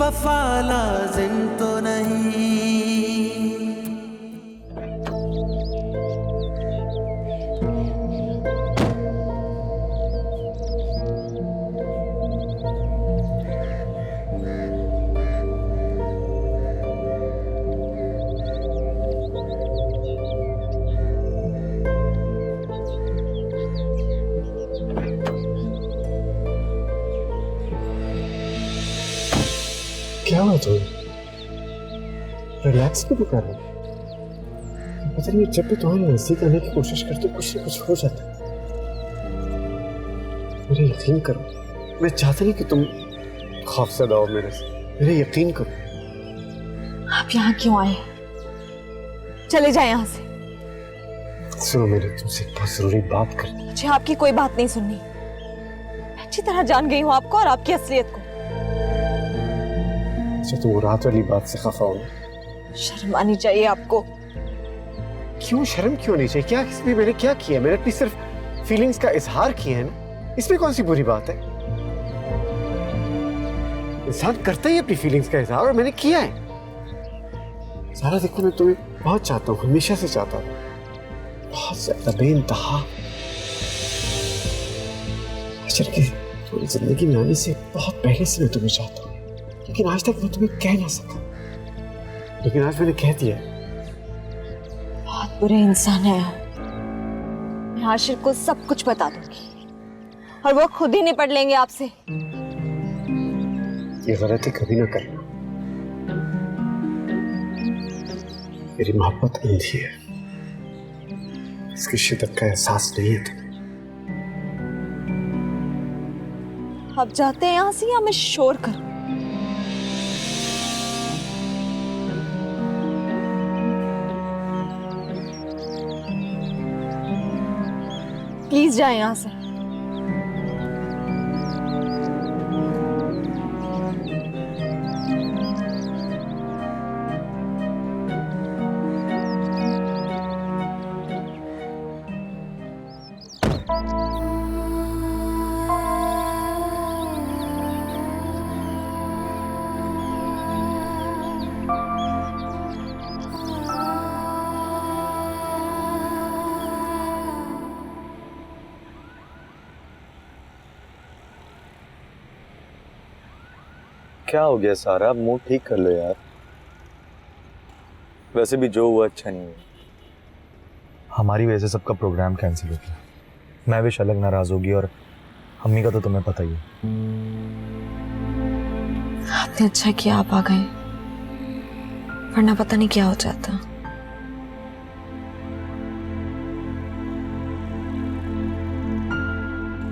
वफा लाजिम तो नहीं। क्या हुआ तुम्हें? रिलैक्स क्यों कर रहे हो? पता नहीं, जब भी तुम्हारे नजदीक आने की कोशिश करते हो कुछ ना कुछ हो जाता है। मेरे यकीन करो, मैं चाहता नहीं कि तुम खौफजदा हो मेरे से। मेरे यकीन करो। आप यहाँ क्यों आए? चले जाए यहाँ से। सुनो, मेरी तुमसे एक बहुत जरूरी बात करनी है। मुझे आपकी कोई बात नहीं सुननी। मैं अच्छी तरह जान गई हूँ आपको और आपकी असलियत को। अच्छा, तुम वो रात वाली बात से खफा हो ना? शर्म आनी चाहिए आपको। क्यों शर्म क्यों नहीं चाहिए? क्या इसमें मैंने क्या किया? मैंने अपनी सिर्फ फीलिंग्स का इजहार किया है ना, इसमें कौन सी बुरी बात है? इंसान करता ही अपनी फीलिंग्स का इजहार, और मैंने किया है। सारा देखो, मैं तुम्हें बहुत चाहता हूँ, हमेशा से चाहता हूँ, बहुत ज्यादा, बेइंतहा। अच्छा, तुम्हारी जिंदगी में आने से बहुत पहले से मैं तुम्हें चाहता हूँ, लेकिन आज तक मैं तुम्हें कह ना सका। लेकिन आज मैंने कह दिया। बहुत बुरे इंसान है। मैं आशिर को सब कुछ बता दूंगी और वो खुद ही निपट लेंगे आपसे। ये गलती कभी ना करना। मेरी मोहब्बत अंधी है, इसकी शिद्दत का एहसास नहीं है तुम्हें। आप जाते हैं यहाँ से या मैं शोर करूं? प्लीज जाए यहाँ से। क्या हो गया सारा? मूड ठीक कर लो यार। वैसे भी जो हुआ अच्छा नहीं हुआ। हमारी वजह से सबका प्रोग्राम कैंसिल हो गया। मैं भी अलग नाराज होगी, और अम्मी का तो तुम्हें पता ही है। आपने अच्छा किया आप आ गए, वरना पता नहीं क्या हो जाता।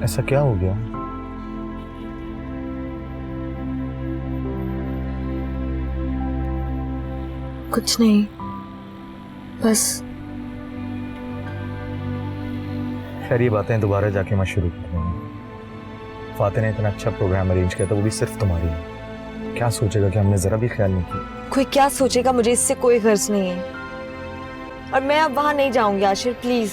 ऐसा क्या हो गया? कुछ नहीं, बस। खैर, ये बातें दोबारा जाके मैं शुरू कर दूंगा। फातिह ने इतना अच्छा प्रोग्राम अरेंज किया था, वो भी सिर्फ तुम्हारी है। क्या सोचेगा कि हमने जरा भी ख्याल नहीं किया? कोई क्या सोचेगा, मुझे इससे कोई गर्ज नहीं है। और मैं अब वहां नहीं जाऊंगी आशिर, प्लीज।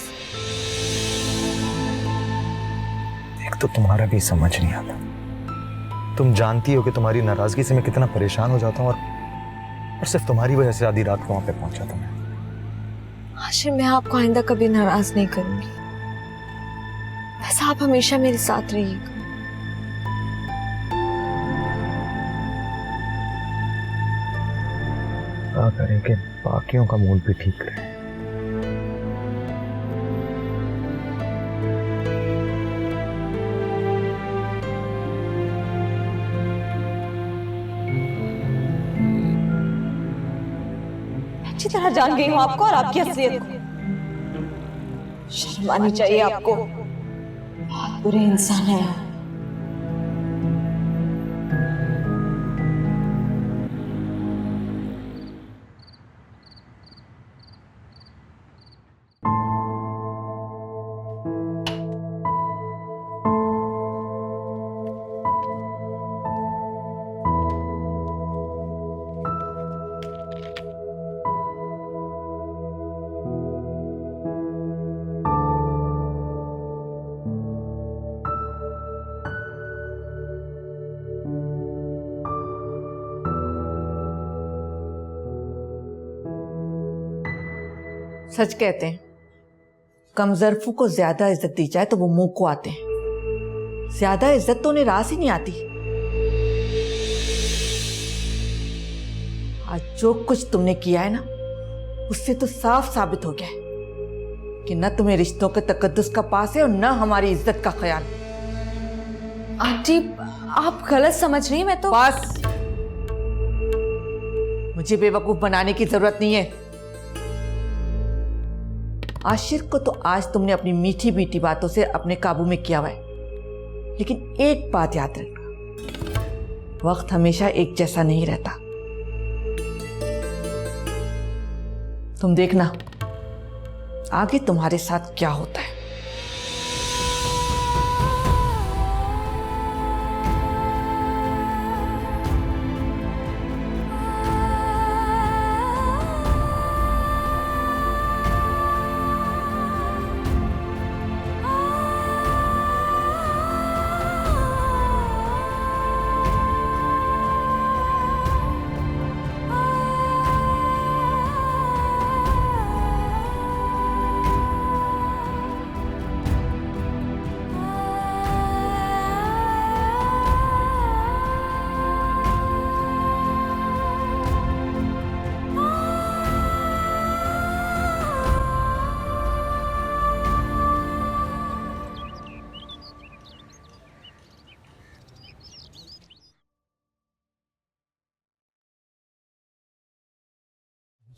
एक तो तुम्हारा भी समझ नहीं आता। तुम जानती हो कि तुम्हारी नाराजगी से मैं कितना परेशान हो जाता हूँ, और सिर्फ तुम्हारी वजह से आधी रात को वहां पे पहुंचा था मैं। आशिर, मैं आपको आइंदा कभी नाराज नहीं करूंगी। बस आप हमेशा मेरे साथ रहिएगा। क्या करें कि बाकियों का मूड भी ठीक रहे। अच्छी तरह जान गई हूँ आपको और आपकी असलियत को। शर्म आनी चाहिए आपको। बहुत बुरे इंसान है आप। सच कहते हैं, कमजरफू को ज्यादा इज्जत दी जाए तो वो मुंह को आते हैं। ज्यादा इज्जत तो उन्हें रास ही नहीं आती। आज जो कुछ तुमने किया है ना, उससे तो साफ साबित हो गया है कि न तुम्हें रिश्तों के तकद्दुस का पास है और न हमारी इज्जत का ख्याल। आंटी, आप गलत समझ रही हैं। मैं तो बस, मुझे बेवकूफ बनाने की जरूरत नहीं है। आशिर को तो आज तुमने अपनी मीठी मीठी बातों से अपने काबू में किया हुआ है, लेकिन एक बात याद रखना, वक्त हमेशा एक जैसा नहीं रहता। तुम देखना आगे तुम्हारे साथ क्या होता है।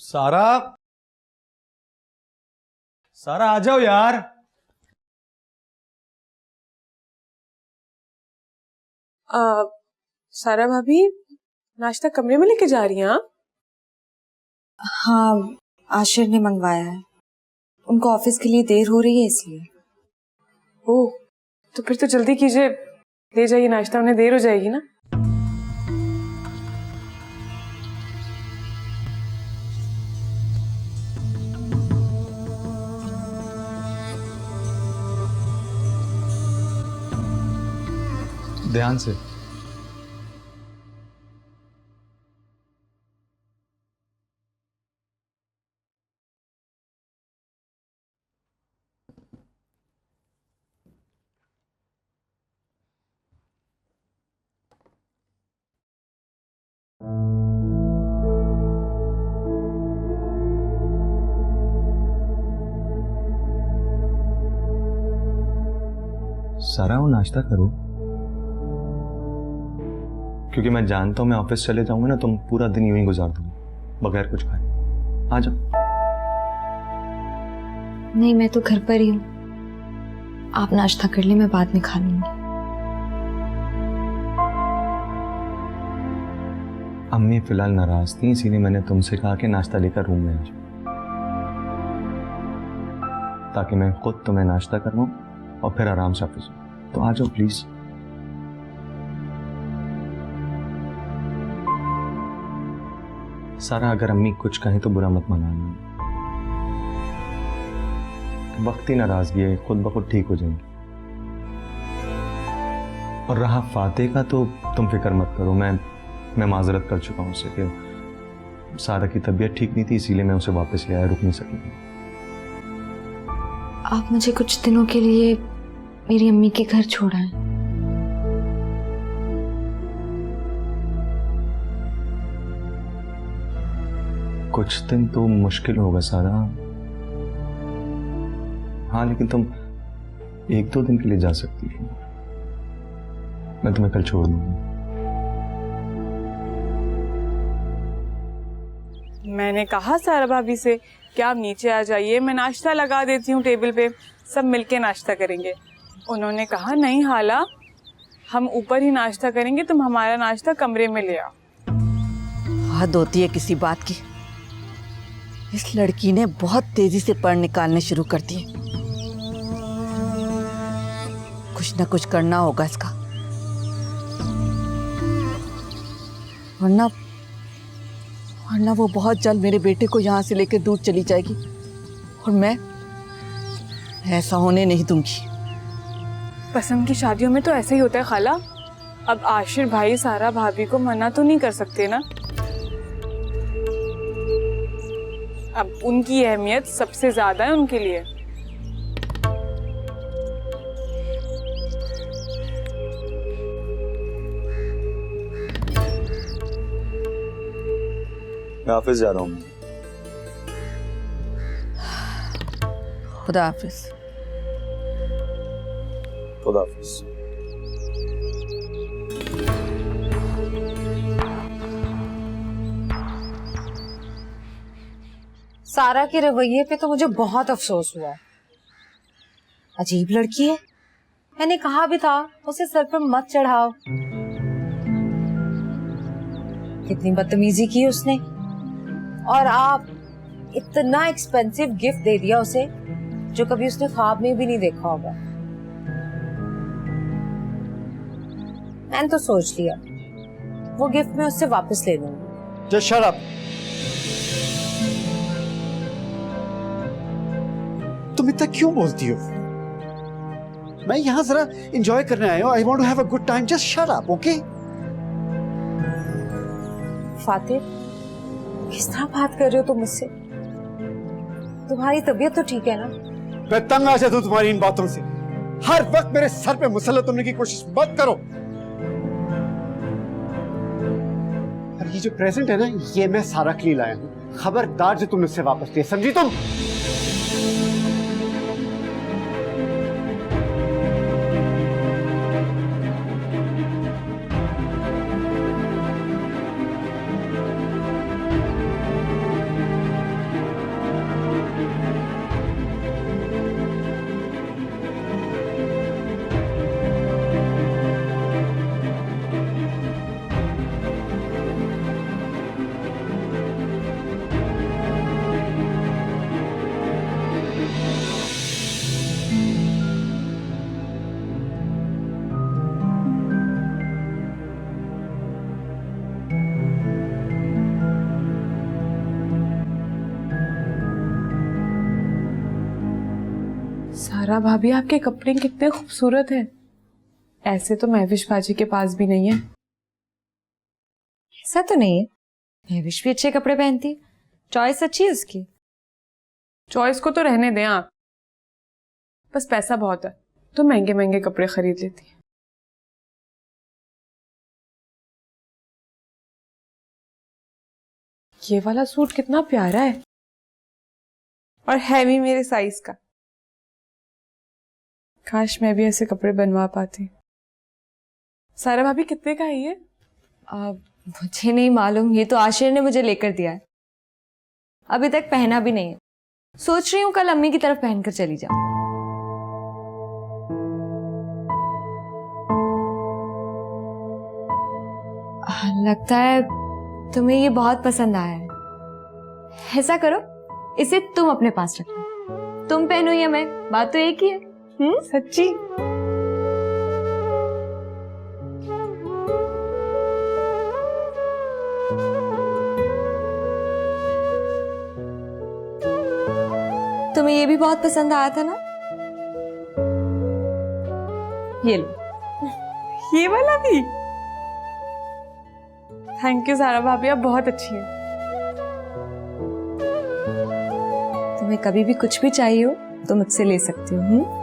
सारा, सारा आ जाओ यार। सारा भाभी, नाश्ता कमरे में लेके जा रही हैं आप? हाँ, आशिर ने मंगवाया है। उनको ऑफिस के लिए देर हो रही है इसलिए। ओह, तो फिर तो जल्दी कीजिए, ले जाइए नाश्ता, उन्हें देर हो जाएगी ना। ध्यान से। सारा, वो नाश्ता करो, क्योंकि मैं जानता हूं मैं ऑफिस चले जाऊंगा ना, तुम पूरा दिन यूं ही गुजार दोगे बगैर कुछ खाए। आ जाओ। नहीं, मैं तो घर पर ही हूँ। आप नाश्ता कर ले, मैं बाद में खा लूंगी। अम्मी फिलहाल नाराज थी, इसीलिए मैंने तुमसे कहा कि नाश्ता लेकर रूम में आ जाओ, ताकि मैं खुद तुम्हें नाश्ता करवाऊं और फिर आराम से ऑफिस। तो आ जाओ प्लीज। सारा, अगर अम्मी कुछ कहें तो बुरा मत मनाना। वक्त ही नाराजगी है, खुद ब खुद ठीक हो जाएंगी। और रहा फातेह का, तो तुम फिक्र मत करो, मैं माजरत कर चुका हूं उससे कि सारा की तबीयत ठीक नहीं थी, इसीलिए मैं उसे वापस ले आया, रुक नहीं सकी। आप मुझे कुछ दिनों के लिए मेरी अम्मी के घर छोड़ा है। कुछ दिन तो मुश्किल होगा सारा। हाँ, लेकिन तुम 1-2 दिन के लिए जा सकती हो। मैं तुम्हें कल छोड़ दूंगा। मैंने कहा सारा भाभी से कि आप नीचे आ जाइए, मैं नाश्ता लगा देती हूँ टेबल पे, सब मिलके नाश्ता करेंगे। उन्होंने कहा नहीं हाला, हम ऊपर ही नाश्ता करेंगे, तुम हमारा नाश्ता कमरे में ले आओ। हद होती है किसी बात की। इस लड़की ने बहुत तेजी से पढ़ निकालने शुरू कर दिए। कुछ ना कुछ करना होगा इसका, वरना वो बहुत जल्द मेरे बेटे को यहाँ से लेकर दूर चली जाएगी और मैं ऐसा होने नहीं दूंगी। पसंद की शादियों में तो ऐसा ही होता है खाला। अब आशिर भाई सारा भाभी को मना तो नहीं कर सकते ना। अब उनकी अहमियत सबसे ज्यादा है उनके लिए। मैं ऑफिस जा रहा हूँ। खुदा हाफिज। खुदा हाफिज। सारा के रवैये पे तो मुझे बहुत अफसोस हुआ। अजीब लड़की है, मैंने कहा भी था उसे सर पर मत चढ़ाओ। कितनी बदतमीजी की उसने, और आप इतना एक्सपेंसिव गिफ्ट दे दिया उसे जो कभी उसने ख्वाब में भी नहीं देखा होगा। मैंने तो सोच लिया वो गिफ्ट मैं उससे वापस ले लूंगी। Just shut up. तुम इतना क्यों बोलती हो? मैं यहां जरा एंजॉय करने आया हूं। I want to have a good time. Just shut up, okay? Fatih, किस तरह बात कर रहे हो तुम मुझसे? तुम्हारी तबीयत तो ठीक है ना? मैं तंग आ जाता हूं तुम्हारी इन बातों से। हर वक्त मेरे सर पे मुसल्लत होने की कोशिश मत करो। और ये जो प्रेजेंट है ना, ये मैं सारा के लिए लाया हूं। खबरदार जो तुम मुझसे वापस लिए, समझी तुम? सारा भाभी, आपके कपड़े कितने खूबसूरत हैं। ऐसे तो महविश बाजी के पास भी नहीं है। ऐसा तो नहीं है, महविश भी अच्छे कपड़े पहनती है, चॉइस अच्छी है उसकी। चॉइस को तो रहने दें आप, बस पैसा बहुत है तो महंगे महंगे कपड़े खरीद लेती है। ये वाला सूट कितना प्यारा है और है भी मेरे साइज का। काश मैं भी ऐसे कपड़े बनवा पाती। सारा भाभी, कितने का है ये? मुझे नहीं मालूम, ये तो आशिर ने मुझे लेकर दिया है, अभी तक पहना भी नहीं है। सोच रही हूँ कल अम्मी की तरफ पहनकर चली जाऊं। लगता है तुम्हें ये बहुत पसंद आया है। ऐसा करो, इसे तुम अपने पास रख लो। तुम पहनो या मैं, बात तो एक ही है। सच्ची? तुम्हें ये भी बहुत पसंद आया था ना? ये लो। ये वाला भी? थैंक यू सारा भाभी, आप बहुत अच्छी हैं। तुम्हें कभी भी कुछ भी चाहिए हो तो मुझसे ले सकती हो।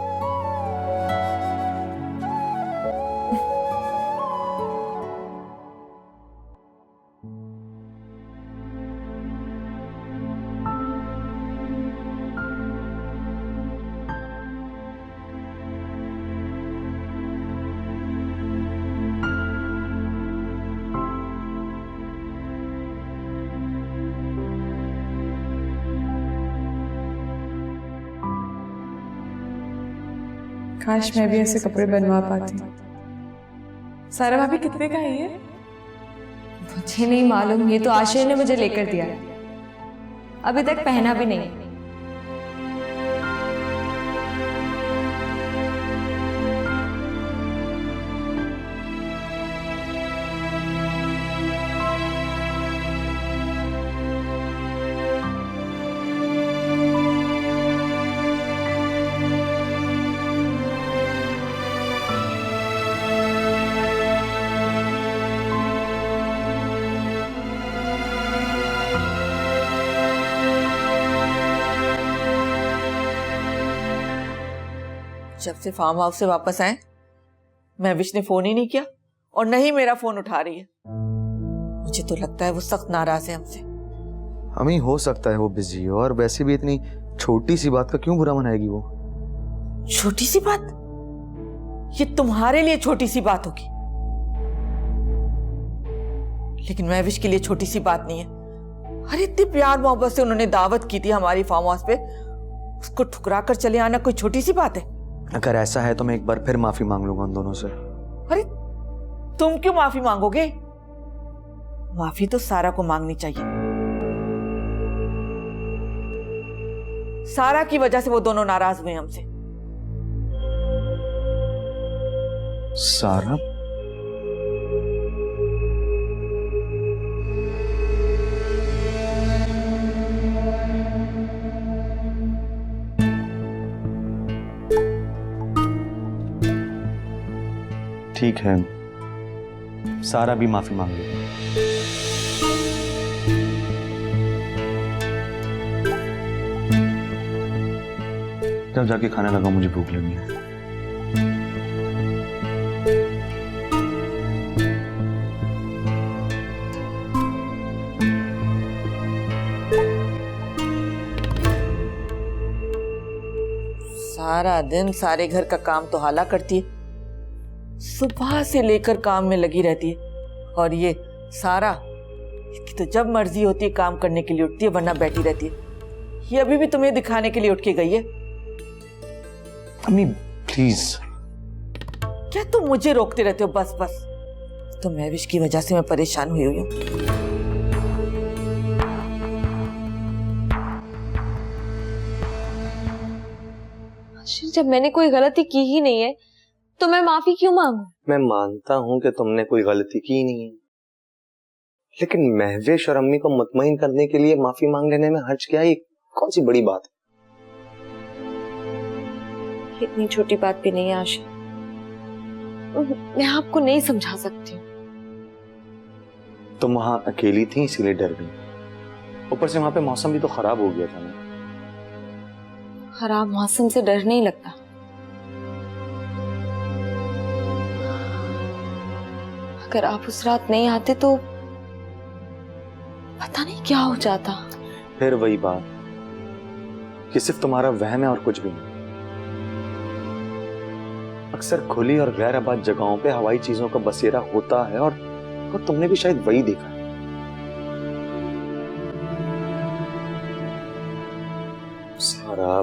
काश मैं भी ऐसे कपड़े बनवा पाती। सारा भाभी, कितने का है ये? मुझे नहीं मालूम, ये तो आशिर ने मुझे लेकर दिया है, अभी तक पहना भी नहीं। जब से फार्म हाउस से वापस आए महविश ने फोन ही नहीं किया और न ही मेरा फोन उठा रही है। मुझे तो लगता है वो सख्त नाराज है हमसे। अम्मी हो सकता है वो बिजी हो, और वैसे भी इतनी छोटी सी बात का क्यों बुरा मनाएगी वो? छोटी सी बात? ये तुम्हारे लिए छोटी सी बात होगी, लेकिन महविश के लिए छोटी सी बात नहीं है। अरे इतनी प्यार मोहब्बत से उन्होंने दावत की थी हमारी फार्म हाउस पे, उसको ठुकरा कर चले आना कोई छोटी सी बात है? अगर ऐसा है तो मैं एक बार फिर माफी मांग लूंगा उन दोनों से। अरे तुम क्यों माफी मांगोगे? माफी तो सारा को मांगनी चाहिए। सारा की वजह से वो दोनों नाराज हुए हमसे। सारा? ठीक है, सारा भी माफी मांग ली। जब जाके खाना लगा, मुझे भूख लगी है। सारा दिन सारे घर का काम तो हाला करती है, सुबह से लेकर काम में लगी रहती है। और ये सारा, इसकी तो जब मर्जी होती है काम करने के लिए उठती है, वरना बैठी रहती है। ये अभी भी तुम्हें दिखाने के लिए उठ के गई है। अम्मी प्लीज। क्या तुम मुझे रोकते रहते हो? बस बस, तो महविश की वजह से मैं परेशान हुई हूँ। जब मैंने कोई गलती की ही नहीं है तो मैं माफी क्यों मांगू? मैं मानता हूं कि तुमने कोई गलती की नहीं है, लेकिन महविश और अम्मी को मुतमईन करने के लिए माफी मांग लेने में हर्ज क्या है? कौन सी बड़ी बात है? इतनी छोटी बात भी नहीं है आशा, मैं आपको नहीं समझा सकती हूँ। तुम वहां अकेली थी इसीलिए डर गई, ऊपर से वहां पे मौसम भी तो खराब हो गया था ना। खराब मौसम से डर नहीं लगता। अगर आप उस रात नहीं आते तो पता नहीं क्या हो जाता। फिर वही बात कि सिर्फ तुम्हारा वहम है और कुछ भी नहीं। अक्सर खुली और गैर आबाद जगहों पे हवाई चीजों का बसेरा होता है, और तुमने भी शायद वही देखा है। सारा,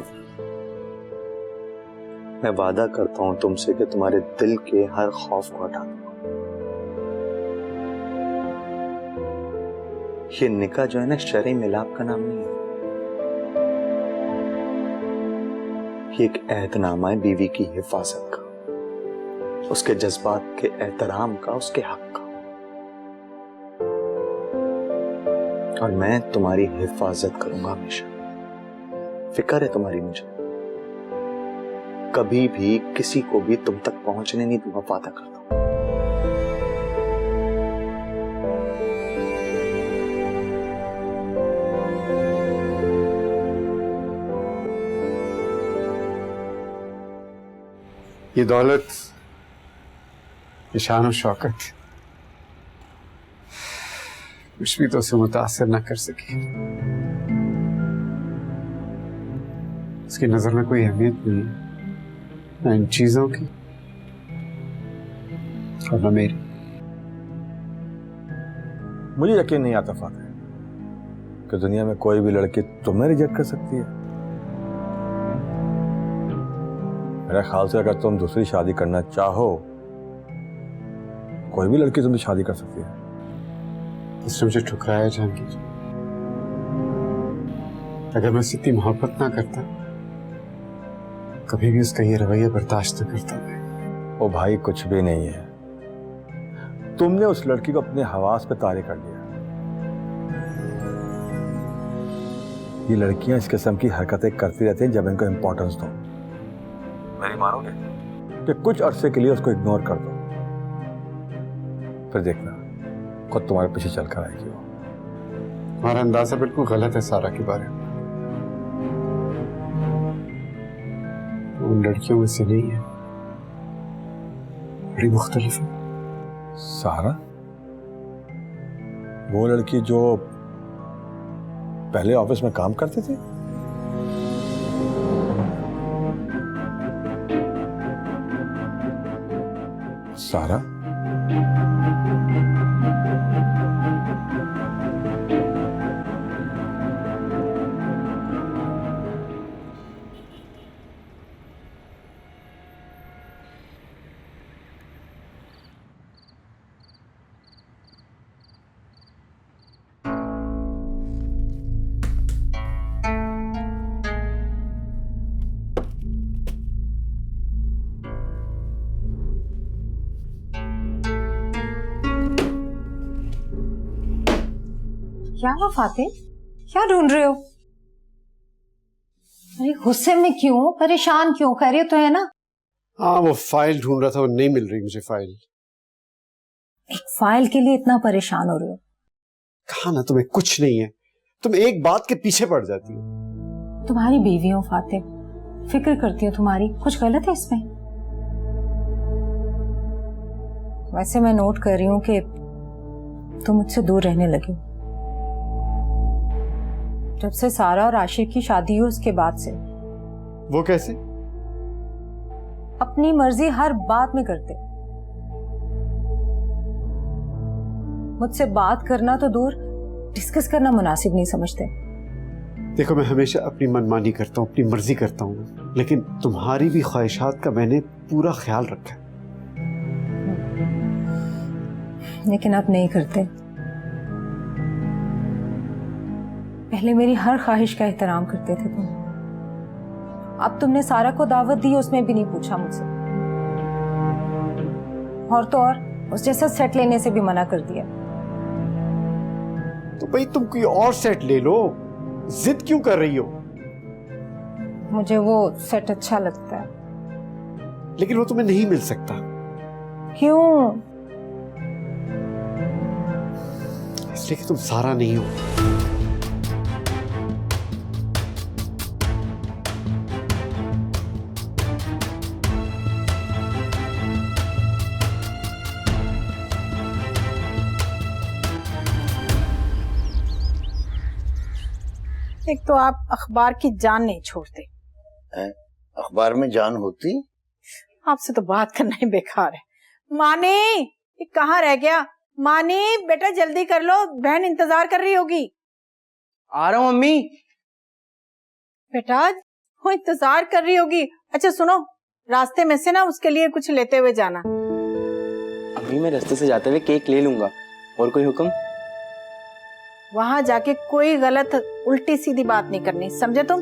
मैं वादा करता हूं तुमसे कि तुम्हारे दिल के हर खौफ को हटा दूंगा। ये निकाह जो है ना, शरई मिलाप का नाम नहीं है। ये एक एहतनामा है बीवी की हिफाजत का, उसके जज्बात के एहतराम का, उसके हक का। और मैं तुम्हारी हिफाजत करूंगा हमेशा। फिक्र है तुम्हारी मुझे। कभी भी किसी को भी तुम तक पहुंचने नहीं दूंगा, वादा करता हूं। ये दौलत, ये शान और शौकत कुछ भी तो उसे मुतासिर ना कर सकी। उसकी नजर में कोई अहमियत नहीं है, ना इन चीजों की और ना मेरी। मुझे यकीन नहीं आता फातिह कि दुनिया में कोई भी लड़की तुम्हें रिजेक्ट कर सकती है। मेरे ख्याल से अगर तुम दूसरी शादी करना चाहो, कोई भी लड़की तुमसे शादी कर सकती है। इसने मुझे ठुकराया जहांगीर। अगर मैं उससे इतनी मोहब्बत ना करता, कभी भी उसका ये रवैया बर्दाश्त न करता मैं। ओ भाई, कुछ भी नहीं है। तुमने उस लड़की को अपने हवास पे तारे कर लिया। ये लड़कियां इस किस्म की हरकतें करती रहती हैं जब इनको इंपॉर्टेंस दो। मेरी मानोगे कि कुछ अरसे के लिए उसको इग्नोर कर दो, फिर देखना खुद तुम्हारे पीछे चल कर आएगी वो। हमारा अंदाजा बिल्कुल गलत है सारा के बारे में। उन लड़कियों में से नहीं है, बड़ी मुख्तलिफ है। सारा, वो लड़की जो पहले ऑफिस में काम करते थे? सारा, क्या हुआ फातिह, क्या ढूंढ रहे हो? अरे गुस्से में क्यों, परेशान क्यों, खैरियत तो है ना? हाँ, वो फाइल ढूंढ रहा था, वो नहीं मिल रही मुझे फाइल। एक फाइल के लिए इतना परेशान हो रहे हो? कहा ना तुम्हें कुछ नहीं है, तुम एक बात के पीछे पड़ जाती हो। तुम्हारी बीवी हो फातिह, फिक्र करती हो तुम्हारी, कुछ गलत है इसमें? वैसे मैं नोट कर रही हूँ कि तुम मुझसे दूर रहने लगे हो जब से सारा और आशिक की शादी हुई उसके बाद से। वो कैसे? अपनी मर्जी हर बात में करते, मुझसे बात करना तो दूर, डिस्कस करना मुनासिब नहीं समझते। देखो, मैं हमेशा अपनी मनमानी करता हूँ, अपनी मर्जी करता हूँ, लेकिन तुम्हारी भी ख्वाहिशात का मैंने पूरा ख्याल रखा है। लेकिन अब नहीं करते। पहले मेरी हर ख्वाहिश का एहतराम करते थे तुम, अब तुमने सारा को दावत दी, उसमें भी नहीं पूछा मुझसे, और तो और उस जैसा सेट लेने से भी मना कर दिया। तो भाई तुम कोई और सेट ले लो, जिद क्यों कर रही हो? मुझे वो सेट अच्छा लगता है। लेकिन वो तुम्हें नहीं मिल सकता। क्यों? इसलिए कि तुम सारा नहीं हो। एक तो आप अखबार की जान नहीं छोड़ते। अखबार में जान होती? आपसे तो बात करना ही बेकार है। मानी, ये कहाँ रह गया? मानी बेटा जल्दी कर लो, बहन इंतजार कर रही होगी। आ रहा हूँ मम्मी। बेटा वो इंतजार कर रही होगी। अच्छा सुनो, रास्ते में से ना उसके लिए कुछ लेते हुए जाना। अभी मैं रास्ते से जाते हुए केक ले लूंगा। और कोई हुक्म? वहां जाके कोई गलत उल्टी सीधी बात नहीं करनी, समझे तुम?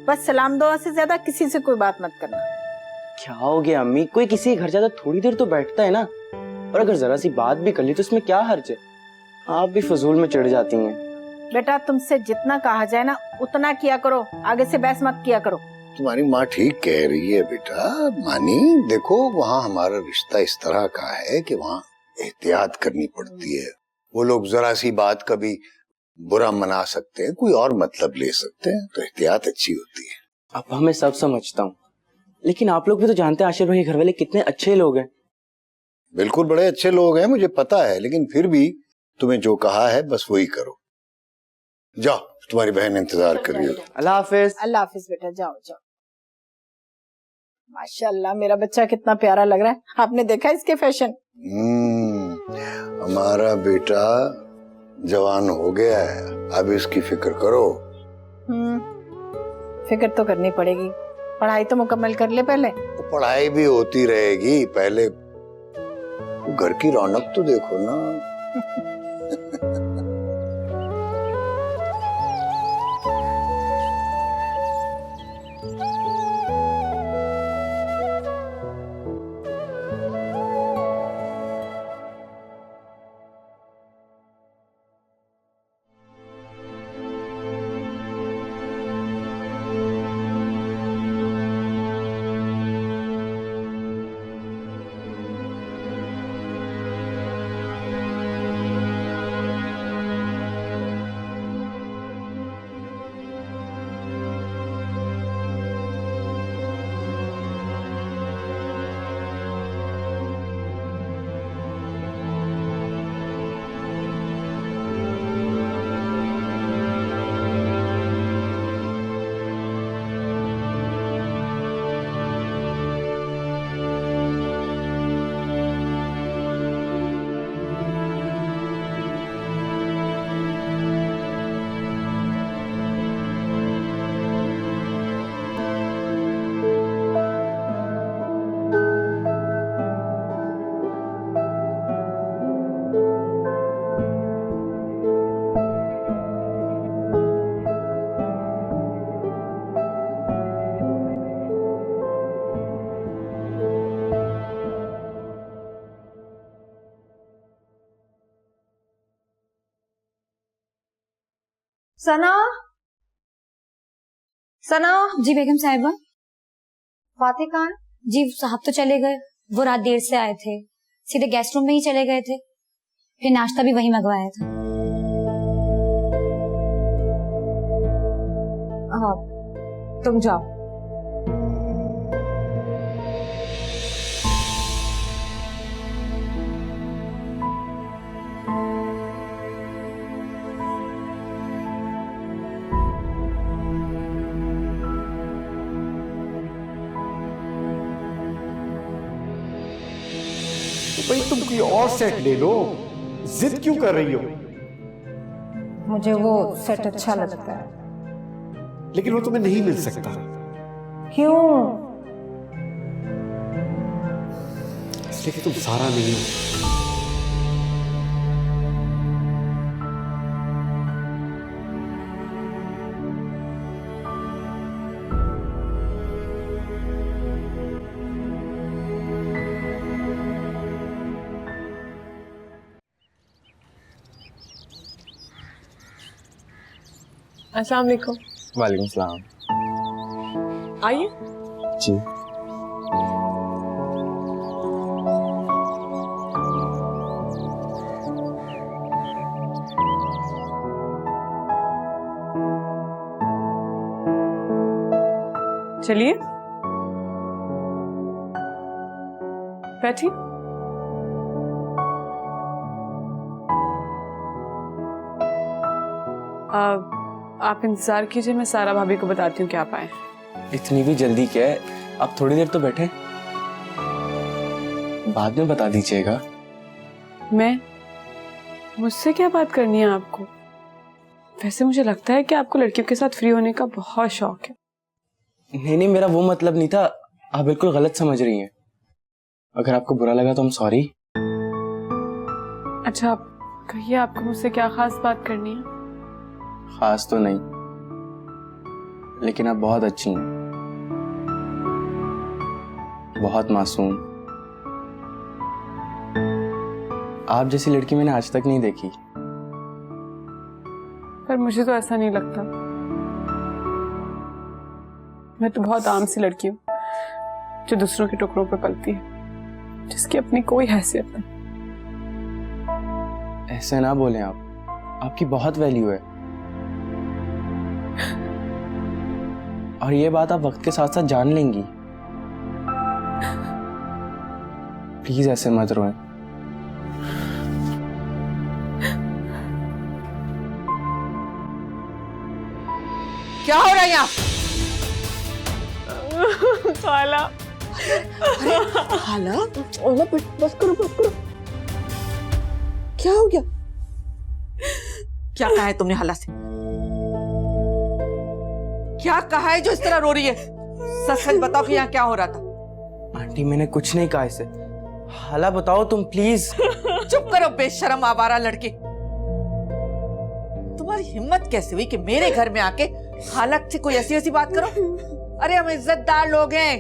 बस सलाम दुआ से ज्यादा किसी से कोई बात मत करना। क्या हो गया अम्मी, कोई किसी के घर जाता थोड़ी देर तो बैठता है ना, और अगर जरा सी बात भी कर ली तो इसमें क्या हर्ज है? आप भी फजूल में चिढ़ जाती हैं। बेटा तुमसे जितना कहा जाए ना उतना किया करो, आगे से बहस मत किया करो। तुम्हारी माँ ठीक कह रही है बेटा। मानी देखो, वहाँ हमारा रिश्ता इस तरह का है कि वहाँ एहतियात करनी पड़ती है। वो लोग जरा सी बात कभी बुरा मना सकते हैं, कोई और मतलब ले सकते हैं, तो एहतियात अच्छी होती है। अब मैं सब समझता हूँ, लेकिन आप लोग भी तो जानते हैं आशिर भाई के घर वाले कितने अच्छे लोग हैं। बिल्कुल, बड़े अच्छे लोग हैं, मुझे पता है, लेकिन फिर भी तुम्हें जो कहा है बस वही करो। जाओ, तुम्हारी बहन इंतजार कर रही है। अल्लाह हाफिज। अल्लाह हाफिज बेटा, जाओ जाओ। माशाल्लाह मेरा बच्चा कितना प्यारा लग रहा है। आपने देखा इसके फैशन? हमारा बेटा जवान हो गया है, अब इसकी फिक्र करो। फिक्र तो करनी पड़ेगी, पढ़ाई तो मुकम्मल कर ले पहले। तो पढ़ाई भी होती रहेगी, पहले घर की रौनक तो देखो ना। सना, सना। जी बेगम साहिबा। फातिह कहाँ है? जी साहब तो चले गए, वो रात देर से आए थे, सीधे गेस्ट रूम में ही चले गए थे, फिर नाश्ता भी वही मंगवाया था। हाँ, तुम जाओ। भाई तुम कोई और सेट ले लो, जिद क्यों कर रही हो? मुझे वो सेट अच्छा लगता है। लेकिन वो तुम्हें नहीं मिल सकता। क्यों? इसलिए कि तुम सारा नहीं हो। अस्सलाम वालेकुम। वालेकुम सलाम। आइए। जी। चलिए बैठिए। आप इंतजार कीजिए, मैं सारा भाभी को बताती हूँ क्या पाए। इतनी भी जल्दी क्या है, आप थोड़ी देर तो बैठे, बाद में बता दीजिएगा। मैं? मुझसे क्या बात करनी है आपको? वैसे मुझे लगता है कि आपको लड़कियों के साथ फ्री होने का बहुत शौक है। नहीं, मेरा वो मतलब नहीं था, आप बिल्कुल गलत समझ रही हैं। अगर आपको बुरा लगा तो हम सॉरी। अच्छा, आप कहिए, आपको मुझसे क्या खास बात करनी है? खास तो नहीं, लेकिन आप बहुत अच्छी हैं, बहुत मासूम। आप जैसी लड़की मैंने आज तक नहीं देखी। पर मुझे तो ऐसा नहीं लगता। मैं तो बहुत आम सी लड़की हूँ जो दूसरों के टुकड़ों पे पलती है, जिसकी अपनी कोई हैसियत नहीं। ऐसे ना बोलें आप, आपकी बहुत वैल्यू है। और ये बात आप वक्त के साथ साथ जान लेंगी। प्लीज ऐसे मत रोएं। क्या हो रहा है यहाँ? खाला। खाला? ओला बस करो बस करो। क्या हो गया? क्या कहा है तुमने हाला से? क्या कहा है जो इस तरह रो रही है? सच सच बताओ कि यहाँ क्या हो रहा था? आंटी मैंने कुछ नहीं कहा इसे। हाला बताओ तुम प्लीज। चुप करो बेशरम आवारा लड़के। तुम्हारी हिम्मत कैसे हुई कि मेरे घर में आके हालत से कोई ऐसी ऐसी बात करो? अरे हम इज्जतदार लोग हैं,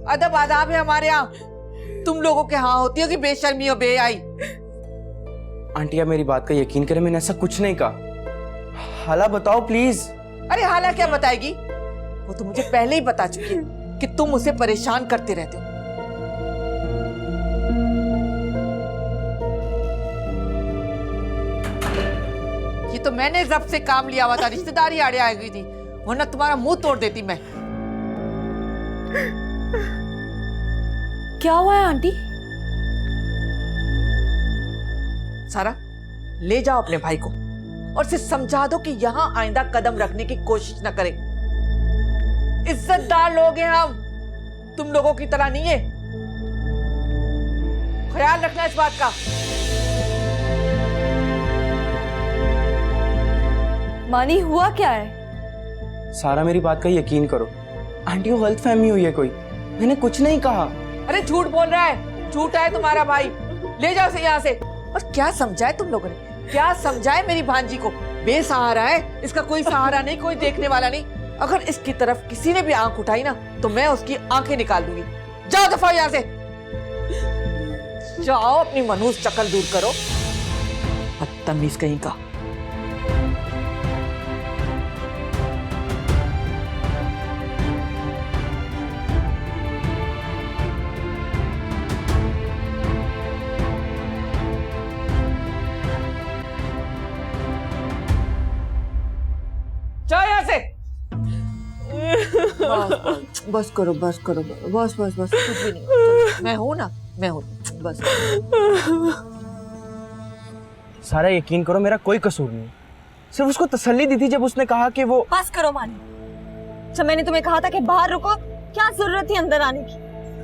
अदब आदाब है हमारे यहाँ। तुम लोगों के यहाँ होती हो कि बेशर्मी और बेआई। आंटी आप मेरी बात का यकीन करें, मैंने ऐसा कुछ नहीं कहा। हाला बताओ प्लीज। अरे हाला क्या बताएगी? वो तो मुझे पहले ही बता चुकी है कि तुम उसे परेशान करते रहते हो। ये तो मैंने जब से काम लिया हुआ था, रिश्तेदारी आड़े आ गई थी, वरना तुम्हारा मुंह तोड़ देती मैं। क्या हुआ है आंटी? सारा, ले जाओ अपने भाई को और उसे समझा दो कि यहाँ आइंदा कदम रखने की कोशिश न करे। इज्जतदार लोग हैं हम, तुम लोगों की तरह नहीं है। ख्याल रखना इस बात का। मानी, हुआ क्या है? सारा मेरी बात का यकीन करो, आंटी को गलत फहमी हुई है कोई, मैंने कुछ नहीं कहा। अरे झूठ बोल रहा है, झूठा है तुम्हारा भाई। ले जाओ उसे यहाँ से। और क्या समझाए तुम लोगों ने, क्या समझाए मेरी भांजी को? बेसहारा है, इसका कोई सहारा नहीं, कोई देखने वाला नहीं। अगर इसकी तरफ किसी ने भी आंख उठाई ना तो मैं उसकी आंखें निकाल दूंगी। जाओ दफा यहाँ से, जाओ अपनी मनहूस शक्ल दूर करो, बदतमीज कहीं का। बस करो बस करो, बस बस बस, कुछ भी नहीं चलो, मैं हूँ ना, मैं हूँ, बस। सारा यकीन करो, मेरा कोई कसूर नहीं, सिर्फ उसको तसल्ली दी थी जब उसने कहा कि वो। बस करो मानी, जब मैंने तुम्हें कहा था कि बाहर रुको, क्या जरूरत थी अंदर आने की?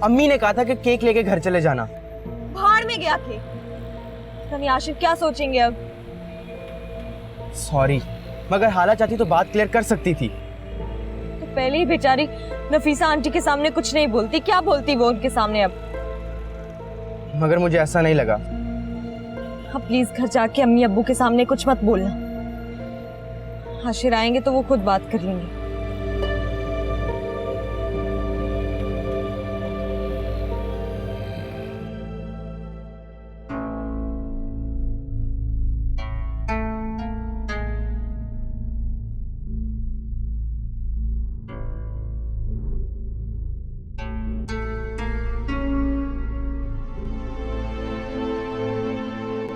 अम्मी ने कहा था कि केक लेके घर चले जाना। बाहर में गया थे, यानी आशिफ क्या सोचेंगे अब? सॉरी, मगर हाला चाहती तो बात क्लियर कर सकती थी। तो पहले ही बेचारी नफीसा आंटी के सामने कुछ नहीं बोलती, क्या बोलती वो उनके सामने अब? मगर मुझे ऐसा नहीं लगा। हाँ प्लीज घर जाके अम्मी अब्बू के सामने कुछ मत बोलना, हाशिर आएंगे तो वो खुद बात कर लेंगे।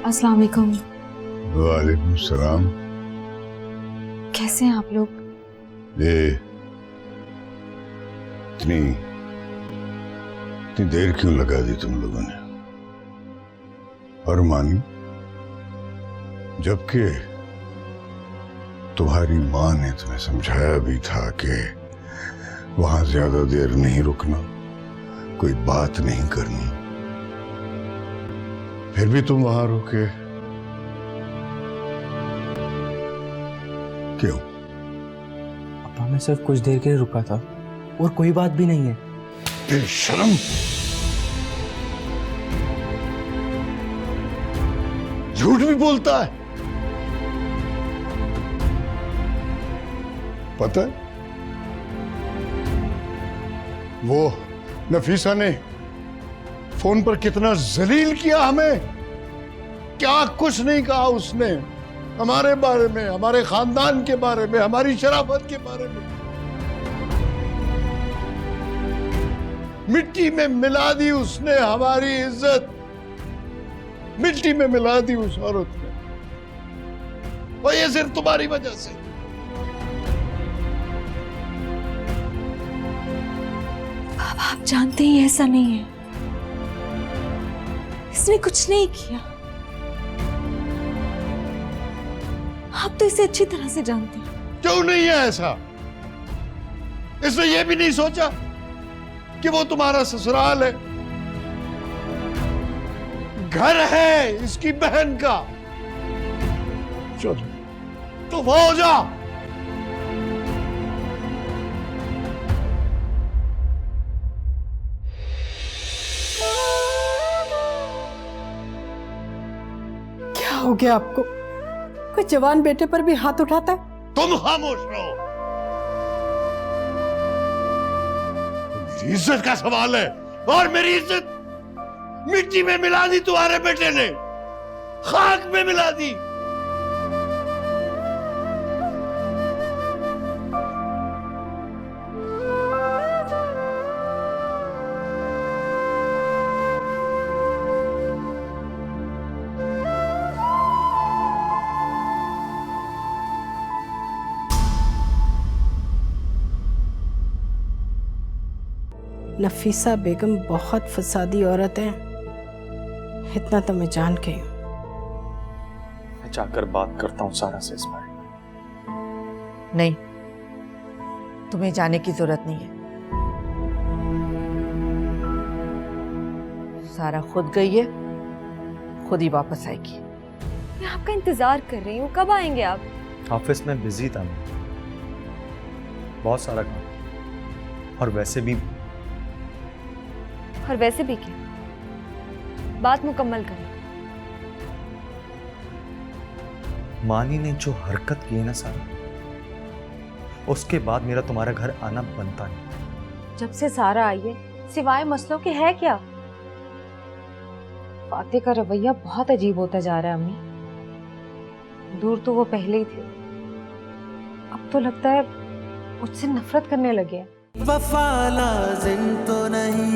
अस्सलाम वालेकुम। वालेकुम सलाम। कैसे हैं आप लोग? ये इतनी देर क्यों लगा दी तुम लोगों ने? और मानी, जबकि तुम्हारी माँ ने तुम्हें समझाया भी था कि वहां ज्यादा देर नहीं रुकना, कोई बात नहीं करनी, फिर भी तुम वहां रुके क्यों? पापा मैं सिर्फ कुछ देर के लिए रुका था और कोई बात भी नहीं है। बेशर्म, झूठ भी बोलता है। पता है वो नफीसा ने फोन पर कितना जलील किया हमें, क्या कुछ नहीं कहा उसने हमारे बारे में, हमारे खानदान के बारे में, हमारी शराफत के बारे में। मिट्टी में मिला दी उसने हमारी इज्जत, मिट्टी में मिला दी उस औरत ने, और ये सिर्फ तुम्हारी वजह से। बाबा आप जानते ही ऐसा नहीं है, इसने कुछ नहीं किया, आप तो इसे अच्छी तरह से जानते हैं। क्यों नहीं है ऐसा? इसने ये भी नहीं सोचा कि वो तुम्हारा ससुराल है, घर है इसकी बहन का। चलो तो वो हो जा। क्या हो गया आपको? कोई जवान बेटे पर भी हाथ उठाता है? तुम खामोश रहो, मेरी इज्जत का सवाल है, और मेरी इज्जत मिट्टी में मिला दी तुम्हारे बेटे ने, खाक में मिला दी। नफीसा बेगम बहुत फसादी औरत है, इतना तो मैं जान के हूं। मैं जाकर बात करता हूँ सारा से इस बारे में। नहीं, तुम्हें जाने की जरूरत नहीं है। सारा खुद गई है, खुद ही वापस आएगी। मैं आपका इंतजार कर रही हूँ, कब आएंगे आप? ऑफिस में बिजी था मैं, बहुत सारा काम, और वैसे भी क्या? बात मुकम्मल करें। मानी ने जो हरकत की है ना सारा, उसके बाद मेरा तुम्हारा घर आना बनता नहीं। जब से सारा आई है, सिवाय मसलों के है क्या? फातिह का रवैया बहुत अजीब होता जा रहा है अम्मी। दूर तो वो पहले ही थे, अब तो लगता है मुझसे नफरत करने लगे हैं। वफा लाजिम तो नहीं